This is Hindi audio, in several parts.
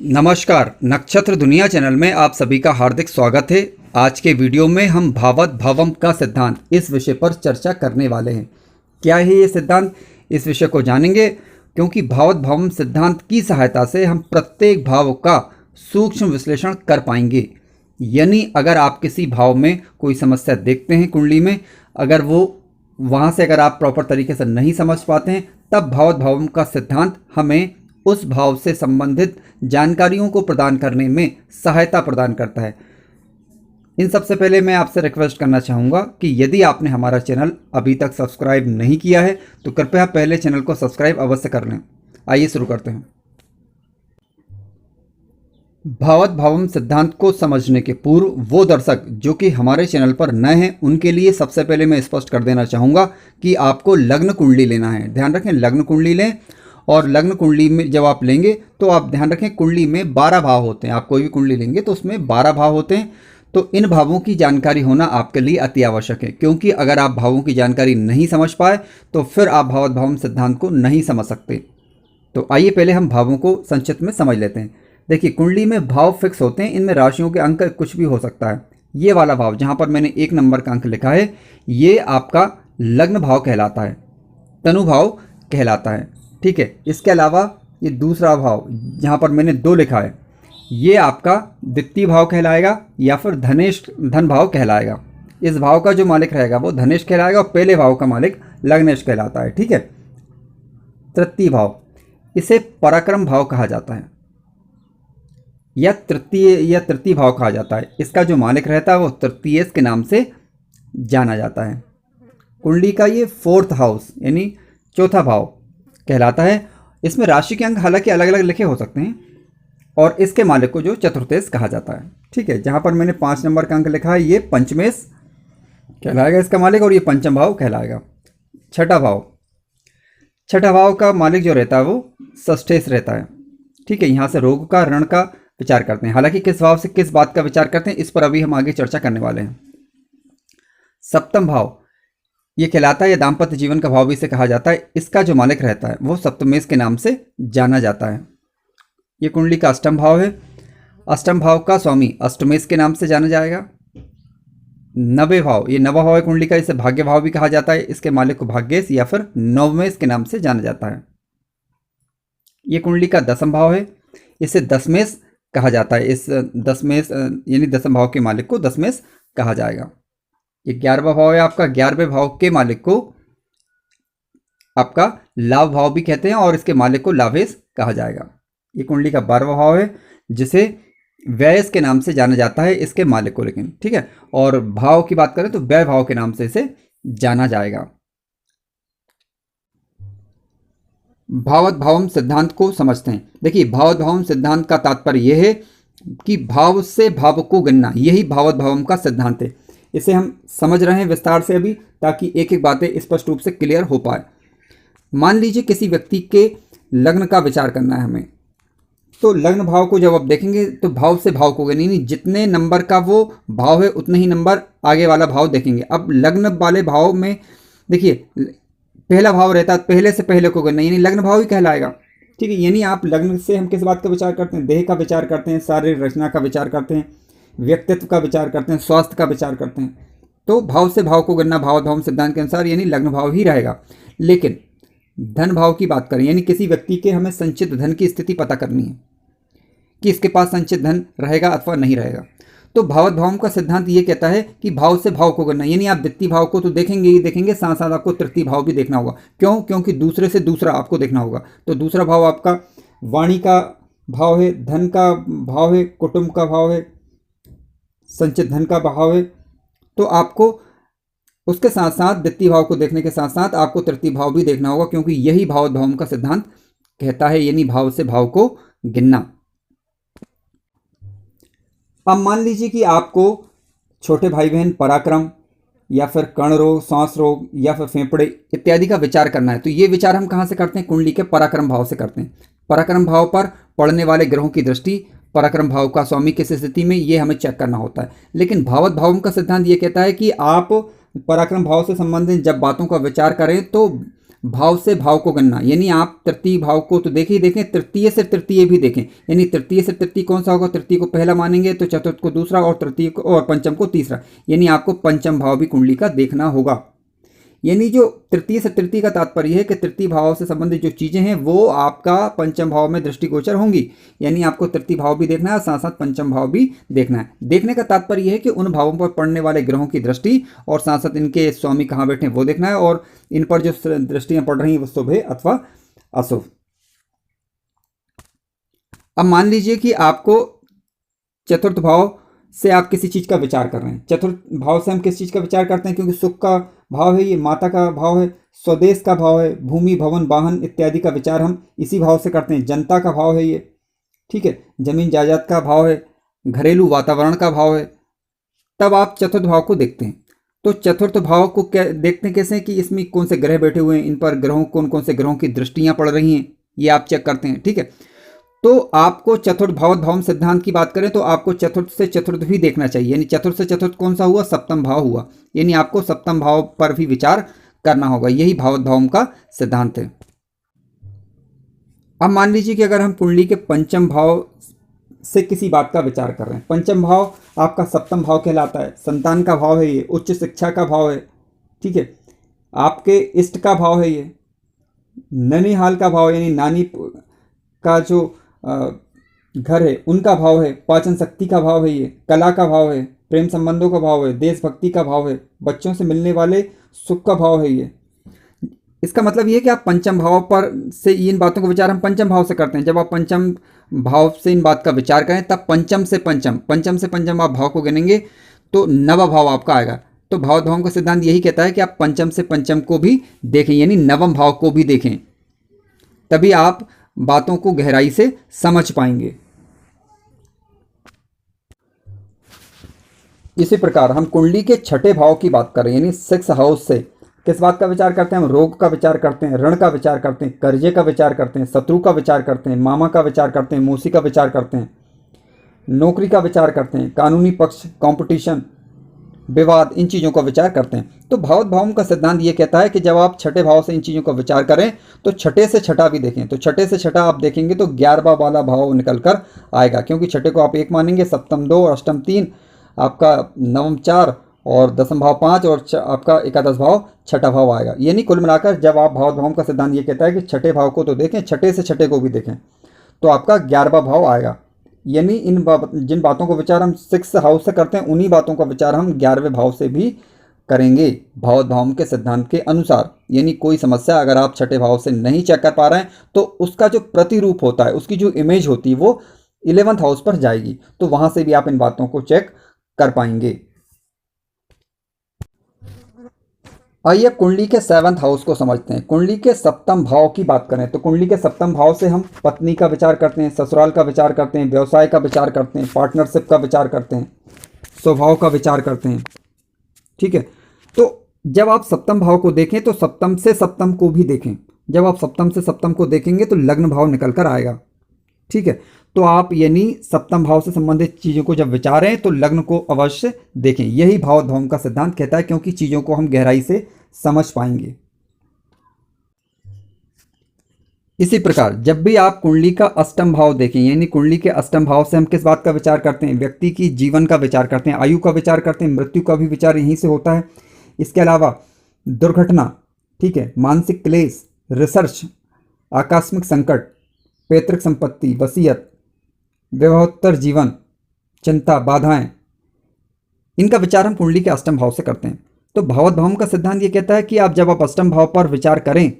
नमस्कार, नक्षत्र दुनिया चैनल में आप सभी का हार्दिक स्वागत है। आज के वीडियो में हम भावत भवम का सिद्धांत इस विषय पर चर्चा करने वाले हैं। क्या है ये सिद्धांत, इस विषय को जानेंगे क्योंकि भावत भवम सिद्धांत की सहायता से हम प्रत्येक भाव का सूक्ष्म विश्लेषण कर पाएंगे। यानी अगर आप किसी भाव में कोई समस्या देखते हैं कुंडली में, अगर वो वहाँ से अगर आप प्रॉपर तरीके से नहीं समझ पाते हैं, तब भावत भवम का सिद्धांत हमें उस भाव से संबंधित जानकारियों को प्रदान करने में सहायता प्रदान करता है। इन सबसे पहले मैं आपसे रिक्वेस्ट करना चाहूँगा कि यदि आपने हमारा चैनल अभी तक सब्सक्राइब नहीं किया है तो कृपया पहले चैनल को सब्सक्राइब अवश्य कर लें। आइए शुरू करते हैं। भावत भवम सिद्धांत को समझने के पूर्व वो दर्शक जो कि हमारे चैनल पर नए हैं उनके लिए सबसे पहले मैं स्पष्ट कर देना चाहूँगा कि आपको लग्न कुंडली लेना है। ध्यान रखें, लग्न कुंडली लें। और लग्न कुंडली में जब आप लेंगे तो आप ध्यान रखें, कुंडली में 12 भाव होते हैं। आप कोई भी कुंडली लेंगे तो उसमें 12 भाव होते हैं। तो इन भावों की जानकारी होना आपके लिए अति आवश्यक है, क्योंकि अगर आप भावों की जानकारी नहीं समझ पाए तो फिर आप भावत भवम सिद्धांत को नहीं समझ सकते। तो आइए पहले हम भावों को संक्षिप्त में समझ लेते हैं। देखिए, कुंडली में भाव फिक्स होते हैं, इनमें राशियों के अंक कुछ भी हो सकता है। ये वाला भाव जहाँ पर मैंने 1 नंबर का अंक लिखा है, ये आपका लग्न भाव कहलाता है, तनु भाव कहलाता है। ठीक है। इसके अलावा ये दूसरा भाव जहाँ पर मैंने 2 लिखा है, ये आपका द्वितीय भाव कहलाएगा या फिर धन भाव कहलाएगा। इस भाव का जो मालिक रहेगा वो धनेश कहलाएगा और पहले भाव का मालिक लग्नेश कहलाता है। ठीक है। तृतीय भाव, इसे पराक्रम भाव कहा जाता है या तृतीय भाव कहा जाता है। इसका जो मालिक रहता है वो तृतीयेश के नाम से जाना जाता है। कुंडली का ये 4th हाउस यानी चौथा भाव कहलाता है। इसमें राशि के अंक हालांकि अलग अलग लिखे हो सकते हैं और इसके मालिक को जो चतुर्थेश कहा जाता है। ठीक है। जहाँ पर मैंने 5 नंबर का अंक लिखा है, ये पंचमेश कहलाएगा इसका मालिक, और ये पंचम भाव कहलाएगा। छठा भाव का मालिक जो रहता है वो षष्ठेश रहता है। ठीक है। यहाँ से रोग का, ऋण का विचार करते हैं। हालांकि किस भाव से किस बात का विचार करते हैं इस पर अभी हम आगे चर्चा करने वाले हैं। सप्तम भाव ये कहलाता है, या दाम्पत्य जीवन का भाव भी इसे कहा जाता है। इसका जो मालिक रहता है वो सप्तमेश के नाम से जाना जाता है। ये कुंडली का अष्टम भाव है। अष्टम भाव का स्वामी अष्टमेश के नाम से जाना जाएगा। नवे भाव, ये नवा भाव है कुंडली का, इसे भाग्य भाव भी कहा जाता है। इसके मालिक को भाग्येश या फिर नवमेश के नाम से जाना जाता है। ये कुंडली का 10th भाव है, इसे दशमेश कहा जाता है। इस दशमेश यानी 10th भाव के मालिक को दशमेश कहा जाएगा। ये 11वां भाव है आपका। 11वें भाव के मालिक को आपका लाभ भाव भी कहते हैं और इसके मालिक को लाभेश कहा जाएगा। ये कुंडली का 12वां भाव है, जिसे व्ययस के नाम से जाना जाता है इसके मालिक को, लेकिन ठीक है। और भाव की बात करें तो व्यय भाव के नाम से इसे जाना जाएगा। भावत भवम सिद्धांत को समझते हैं। देखिए, भावत भवम सिद्धांत का तात्पर्य यह है कि भाव से भाव को गिनना, यही भावत भवम का सिद्धांत है। इसे हम समझ रहे हैं विस्तार से अभी, ताकि एक एक बातें स्पष्ट रूप से क्लियर हो पाए। मान लीजिए किसी व्यक्ति के लग्न का विचार करना है हमें, तो लग्न भाव को जब आप देखेंगे तो भाव से भाव को गिनेंगे, जितने नंबर का वो भाव है उतने ही नंबर आगे वाला भाव देखेंगे। अब लग्न वाले भाव में देखिए, पहला भाव रहता है, पहले से पहले को गिनना, यानी लग्न भाव ही कहलाएगा। ठीक है। यानी आप लग्न से हम किस बात का विचार करते हैं? देह का विचार करते हैं, शारीरिक रचना का विचार करते हैं, व्यक्तित्व का विचार करते हैं, स्वास्थ्य का विचार करते हैं। तो भाव से भाव को गिनना भावत भवम सिद्धांत के अनुसार यानी लग्न भाव ही रहेगा। लेकिन धन भाव की बात करें, यानी किसी व्यक्ति के हमें संचित धन की स्थिति पता करनी है कि इसके पास संचित धन रहेगा अथवा नहीं रहेगा, तो भावत भवम का सिद्धांत ये कहता है कि भाव से भाव को गिनना, यानी आप द्वितीय भाव को तो देखेंगे ही देखेंगे, साथ साथ आपको तृतीय भाव भी देखना होगा। क्यों? क्योंकि दूसरे से दूसरा आपको देखना होगा। तो दूसरा भाव आपका वाणी का भाव है, धन का भाव है, कुटुंब का भाव है, संचित धन का भाव है। तो आपको उसके साथ साथ द्वितीय भाव को देखने के साथ साथ आपको तृतीय भाव भी देखना होगा, क्योंकि यही भावत भवम का सिद्धांत कहता है, यानी भाव से भाव को गिनना। अब मान लीजिए कि आपको छोटे भाई बहन पराक्रम या फिर कर्ण रोग, सांस रोग या फिर फेफड़े इत्यादि का विचार करना है, तो ये विचार हम कहाँ से करते हैं? कुंडली के पराक्रम भाव से करते हैं। पराक्रम भाव पर पड़ने वाले ग्रहों की दृष्टि, पराक्रम भाव का स्वामी किस स्थिति में, ये हमें चेक करना होता है। लेकिन भावत भवम का सिद्धांत ये कहता है कि आप पराक्रम भाव से संबंधित जब बातों का विचार करें तो भाव से भाव को गणना, यानी आप तृतीय भाव को तो देखें ही देखें, तृतीय से तृतीय भी देखें, यानी तृतीय से तृतीय कौन सा होगा, तृतीय को पहला मानेंगे तो चतुर्थ को दूसरा और तृतीय को और पंचम को तीसरा, यानी आपको पंचम भाव भी कुंडली का देखना होगा। यानी जो तृतीय से तृतीय का तात्पर्य है कि तृतीय भाव से संबंधित जो चीज़ें हैं वो आपका पंचम भाव में दृष्टिगोचर होंगी, यानी आपको तृतीय भाव भी देखना है, साथ साथ पंचम भाव भी देखना है। देखने का तात्पर्य है कि उन भावों पर पड़ने वाले ग्रहों की दृष्टि और साथ साथ इनके स्वामी कहाँ बैठे हैं वो देखना है, और इन पर जो दृष्टियाँ पड़ रही हैं वो शुभ है अथवा अशुभ। अब मान लीजिए कि आपको चतुर्थ भाव से आप किसी चीज़ का विचार कर रहे हैं। चतुर्थ भाव से हम किस चीज़ का विचार करते हैं, क्योंकि सुख का भाव है ये, माता का भाव है, स्वदेश का भाव है, भूमि भवन वाहन इत्यादि का विचार हम इसी भाव से करते हैं। जनता का भाव है ये, ठीक है, जमीन जायदाद का भाव है, घरेलू वातावरण का भाव है। तब आप चतुर्थ भाव को देखते हैं। तो चतुर्थ भाव को क्या देखते हैं कैसे, कि इसमें कौन से ग्रह बैठे हुए हैं, इन पर ग्रहों कौन कौन से ग्रहों की दृष्टियाँ पड़ रही हैं, ये आप चेक करते हैं, ठीक है। तो आपको चतुर्थ भाव सिद्धांत की बात करें तो आपको चतुर्थ से चतुर्थ भी देखना चाहिए, यानी चतुर्थ से चतुर्थ कौन सा हुआ, सप्तम भाव हुआ, यानी आपको सप्तम भाव पर भी विचार करना होगा। यही भाव का सिद्धांत है। अब मान लीजिए कि अगर हम कुंडली के पंचम भाव से किसी बात का विचार कर रहे हैं, पंचम भाव आपका सप्तम भाव कहलाता है, संतान का भाव है ये, उच्च शिक्षा का भाव है, ठीक है, आपके इष्ट का भाव है ये, ननिहाल का भाव यानी नानी का जो घर है उनका भाव है, पाचन शक्ति का भाव है ये, कला का भाव है, प्रेम संबंधों का भाव है, देशभक्ति का भाव है, बच्चों से मिलने वाले सुख का भाव है ये। इसका मतलब ये है कि आप पंचम भाव पर से इन बातों का विचार हम पंचम भाव से करते हैं। जब आप पंचम भाव से इन बात का विचार करें तब पंचम से पंचम आप भाव को गिनेंगे तो नवा भाव आपका आएगा। तो भाव का सिद्धांत यही कहता है कि आप पंचम से पंचम को भी देखें, यानी नवम भाव को भी देखें, तभी आप बातों को गहराई से समझ पाएंगे। इसी प्रकार हम कुंडली के छठे भाव की बात करें, यानी 6 हाउस से किस बात का विचार करते हैं, हम रोग का विचार करते हैं, ऋण का विचार करते हैं, कर्जे का विचार करते हैं, शत्रु का विचार करते हैं, मामा का विचार करते हैं, मौसी का विचार करते हैं, नौकरी का विचार करते हैं, कानूनी पक्ष, कंपटीशन, विवाद, इन चीज़ों का विचार करते हैं। तो भाव का सिद्धांत ये कहता है कि जब आप छठे भाव से इन चीज़ों का विचार करें तो छठे से छठा भी देखें। तो छठे से छठा आप देखेंगे तो 11वां वाला भाव निकल कर आएगा, क्योंकि छठे को आप 1 मानेंगे, सप्तम 2, अष्टम 3, आपका नवम 4 और दसम भाव 5 और आपका एकादश भाव छठा भाव आएगा। यानी कुल मिलाकर जब आप भाव का सिद्धांत ये कहता है कि छठे भाव को तो देखें, छठे से छठे को भी देखें, तो आपका 11वां भाव आएगा। यानी जिन बातों को विचार हम 6 हाउस से करते हैं उन्हीं बातों का विचार हम 11वें भाव से भी करेंगे भाव के सिद्धांत के अनुसार। यानी कोई समस्या अगर आप छठे भाव से नहीं चेक कर पा रहे हैं तो उसका जो प्रतिरूप होता है, उसकी जो इमेज होती है वो 11th हाउस पर जाएगी, तो वहां से भी आप इन बातों को चेक कर पाएंगे। आइए कुंडली के 7th हाउस को समझते हैं। कुंडली के सप्तम भाव की बात करें तो कुंडली के सप्तम भाव से हम पत्नी का विचार करते हैं, ससुराल का विचार करते हैं, व्यवसाय का विचार करते हैं, पार्टनरशिप का विचार करते हैं, स्वभाव का विचार करते हैं, ठीक है। तो जब आप सप्तम भाव को देखें तो सप्तम से सप्तम को भी देखें। जब आप सप्तम से सप्तम को देखेंगे तो लग्न भाव निकल कर आएगा, ठीक है। तो आप यानी सप्तम भाव से संबंधित चीज़ों को जब विचारें तो लग्न को अवश्य देखें। यही भाव का सिद्धांत कहता है, क्योंकि चीज़ों को हम गहराई से समझ पाएंगे। इसी प्रकार जब भी आप कुंडली का अष्टम भाव देखें, यानी कुंडली के अष्टम भाव से हम किस बात का विचार करते हैं, व्यक्ति की जीवन का विचार करते हैं, आयु का विचार करते हैं, मृत्यु का भी विचार यहीं से होता है। इसके अलावा दुर्घटना, ठीक है, मानसिक क्लेश, रिसर्च, आकस्मिक संकट, पैतृक संपत्ति, वसीयत, विवाहोत्तर जीवन, चिंता, बाधाएं, इनका विचार हम कुंडली के अष्टम भाव से करते हैं। तो भाव का सिद्धांत ये कहता है कि आप जब आप अष्टम भाव पर विचार करें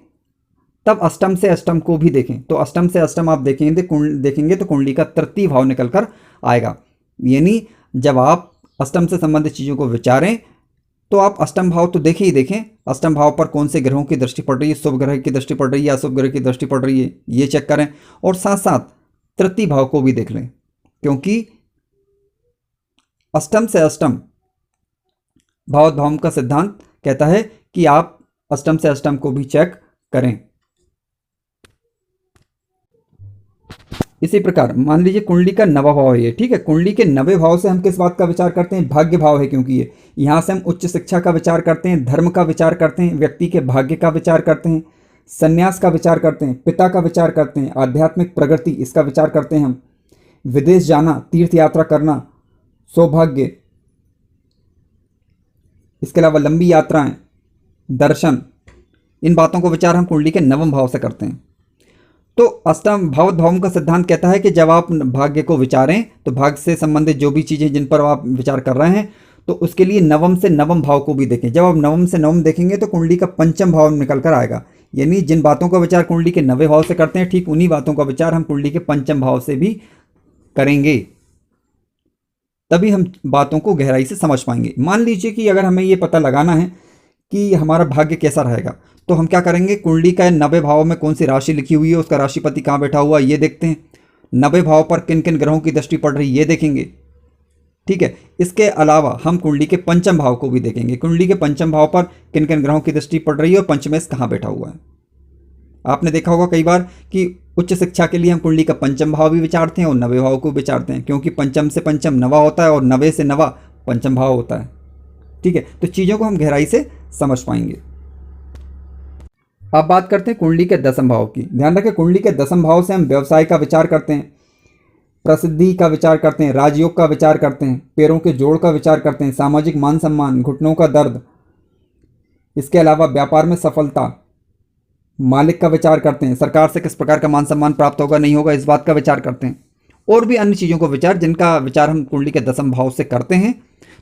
तब अष्टम से अष्टम को भी देखें। तो अष्टम से अष्टम आप देखेंगे तो कुंडली का तृतीय भाव निकल कर आएगा। यानी जब आप अष्टम से संबंधित चीज़ों को विचारें तो आप अष्टम भाव तो देखें ही देखें, अष्टम भाव पर कौन से ग्रहों की दृष्टि पड़ रही है, शुभ ग्रह की दृष्टि पड़ रही है, अशुभ ग्रह की दृष्टि पड़ रही है, ये चेक करें, और साथ साथ तृतीय भाव को भी देख लें, क्योंकि अष्टम से अष्टम भाव का सिद्धांत कहता है कि आप अष्टम से अष्टम को भी चेक करें। इसी प्रकार मान लीजिए कुंडली का नवा भाव है ये, ठीक है। कुंडली के नवे भाव से हम किस बात का विचार करते हैं, भाग्य भाव है, क्योंकि ये यहाँ से हम उच्च शिक्षा का विचार करते हैं, धर्म का विचार करते हैं, व्यक्ति के भाग्य का विचार करते हैं, संन्यास का विचार करते हैं, पिता का विचार करते हैं, आध्यात्मिक प्रगति इसका विचार करते हैं हम, विदेश जाना, तीर्थ यात्रा करना, सौभाग्य, इसके अलावा लंबी यात्राएं, दर्शन, इन बातों को विचार हम कुंडली के नवम भाव से करते हैं। तो अष्टम भावत भावों का सिद्धांत कहता है कि जब आप भाग्य को विचारें तो भाग्य से संबंधित जो भी चीज़ें जिन पर आप विचार कर रहे हैं तो उसके लिए नवम से नवम भाव को भी देखें। जब आप नवम से नवम देखेंगे तो कुंडली का पंचम भाव निकल कर आएगा, यानी जिन बातों का विचार कुंडली के नवे भाव से करते हैं ठीक उन्हीं बातों का विचार हम कुंडली के पंचम भाव से भी करेंगे, तभी हम बातों को गहराई से समझ पाएंगे। मान लीजिए कि अगर हमें ये पता लगाना है कि हमारा भाग्य कैसा रहेगा तो हम क्या करेंगे, कुंडली का नवे भाव में कौन सी राशि लिखी हुई है, उसका राशिपति कहाँ बैठा हुआ है ये देखते हैं, नवे भाव पर किन किन ग्रहों की दृष्टि पड़ रही ये देखेंगे। ठीक है, इसके अलावा हम कुंडली के पंचम भाव को भी देखेंगे, कुंडली के पंचम भाव पर किन किन ग्रहों की दृष्टि पड़ रही है और पंचमेश कहाँ बैठा हुआ है। आपने देखा होगा कई बार कि उच्च शिक्षा के लिए हम कुंडली का पंचम भाव भी विचारते हैं और नवे भाव को विचारते हैं, क्योंकि पंचम से पंचम नवा होता है और नवे से नवा पंचम भाव होता है। ठीक है, तो चीज़ों को हम गहराई से समझ पाएंगे। अब बात करते हैं कुंडली के दसम भाव की। ध्यान रखें, कुंडली के दसम भाव से हम व्यवसाय का विचार करते हैं, प्रसिद्धि का विचार करते हैं, राजयोग का विचार करते हैं, पैरों के जोड़ का विचार करते हैं, सामाजिक मान सम्मान, घुटनों का दर्द, इसके अलावा व्यापार में सफलता, मालिक का विचार करते हैं, सरकार से किस प्रकार का मान सम्मान प्राप्त होगा नहीं होगा इस बात का विचार करते हैं, और भी अन्य चीज़ों को विचार जिनका विचार हम कुंडली के दसम भाव से करते हैं।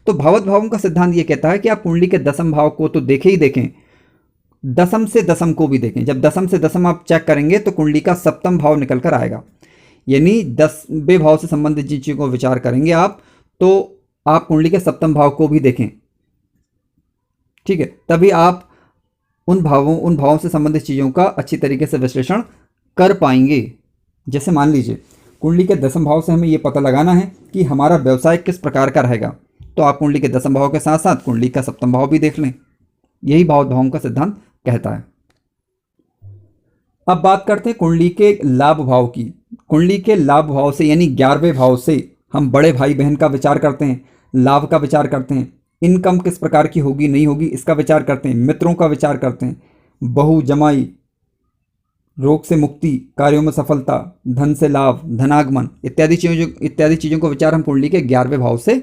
तो भावत भावों का सिद्धांत ये कहता है कि आप कुंडली के दसम भाव को तो देखें ही देखें, दसम से दसम को भी देखें। जब दसम से दसम आप चेक करेंगे तो कुंडली का सप्तम भाव निकल कर आएगा, यानी 10वें भाव से संबंधित जिन चीज़ों को विचार करेंगे आप, तो आप कुंडली के सप्तम भाव को भी देखें। ठीक है, तभी आप उन भावों से संबंधित चीज़ों का अच्छी तरीके से विश्लेषण कर पाएंगे। जैसे मान लीजिए कुंडली के दसम भाव से हमें ये पता लगाना है कि हमारा व्यवसाय किस प्रकार का रहेगा, तो आप कुंडली के दसम भाव के साथ साथ कुंडली का सप्तम भाव भी देख लें। यही भावत भावों का सिद्धांत कहता है। अब बात करते हैं कुंडली के लाभ भाव की। कुंडली के लाभ भाव से यानी 11वें भाव से हम बड़े भाई बहन का विचार करते हैं, लाभ का विचार करते हैं, इनकम किस प्रकार की होगी नहीं होगी इसका विचार करते हैं, मित्रों का विचार करते हैं, बहू जमाई, रोग से मुक्ति, कार्यों में सफलता, धन से लाभ, धनागमन इत्यादि चीज़ों को विचार हम कुंडली के 11वें भाव से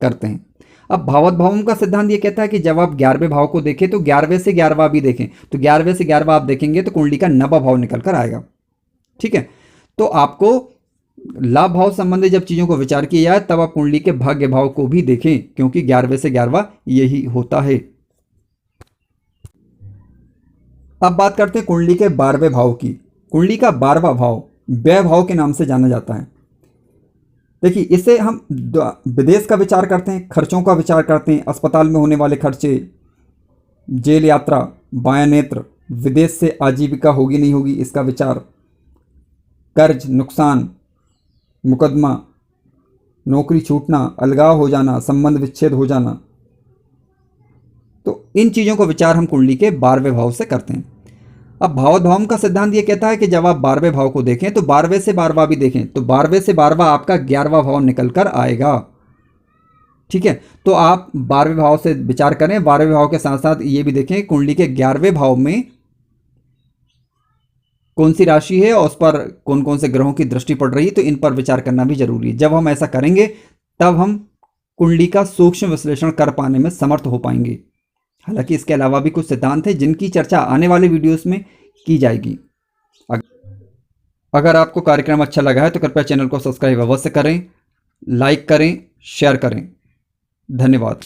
करते हैं। अब भावत भावों का सिद्धांत ये कहता है कि जब आप 11वें भाव को देखें तो 11वें से 11वां भी देखें, तो 11वें से 11वां आप देखेंगे तो कुंडली का नवा भाव निकल कर आएगा। ठीक है, तो आपको लाभ भाव संबंधी जब चीज़ों को विचार किया जाए तब आप कुंडली के भाग्य भाव को भी देखें, क्योंकि 11वें से 11वां यही होता है। अब बात करते हैं कुंडली के 12वें भाव की। कुंडली का 12वां भाव व्यय भाव के नाम से जाना जाता है। देखिए, इससे हम विदेश का विचार करते हैं, खर्चों का विचार करते हैं, अस्पताल में होने वाले खर्चे, जेल यात्रा, बायां नेत्र, विदेश से आजीविका होगी नहीं होगी इसका विचार, कर्ज, नुकसान, मुकदमा, नौकरी छूटना, अलगाव हो जाना, संबंध विच्छेद हो जाना, तो इन चीज़ों को विचार हम कुंडली के 12वें भाव से करते हैं। अब भावत भावों का सिद्धांत ये कहता है कि जब आप 12वें भाव को देखें तो 12वें से 12वां भी देखें, तो 12वें से 12वां आपका 11वां भाव निकल कर आएगा। ठीक है, तो आप 12वें भाव से विचार करें, 12वें भाव के साथ साथ ये भी देखें कुंडली के 11वें भाव में कौन सी राशि है और उस पर कौन कौन से ग्रहों की दृष्टि पड़ रही है, तो इन पर विचार करना भी जरूरी है। जब हम ऐसा करेंगे तब हम कुंडली का सूक्ष्म विश्लेषण कर पाने में समर्थ हो पाएंगे। हालांकि इसके अलावा भी कुछ सिद्धांत हैं जिनकी चर्चा आने वाले वीडियोस में की जाएगी। अगर आपको कार्यक्रम अच्छा लगा है तो कृपया चैनल को सब्सक्राइब अवश्य करें, लाइक करें, शेयर करें। धन्यवाद।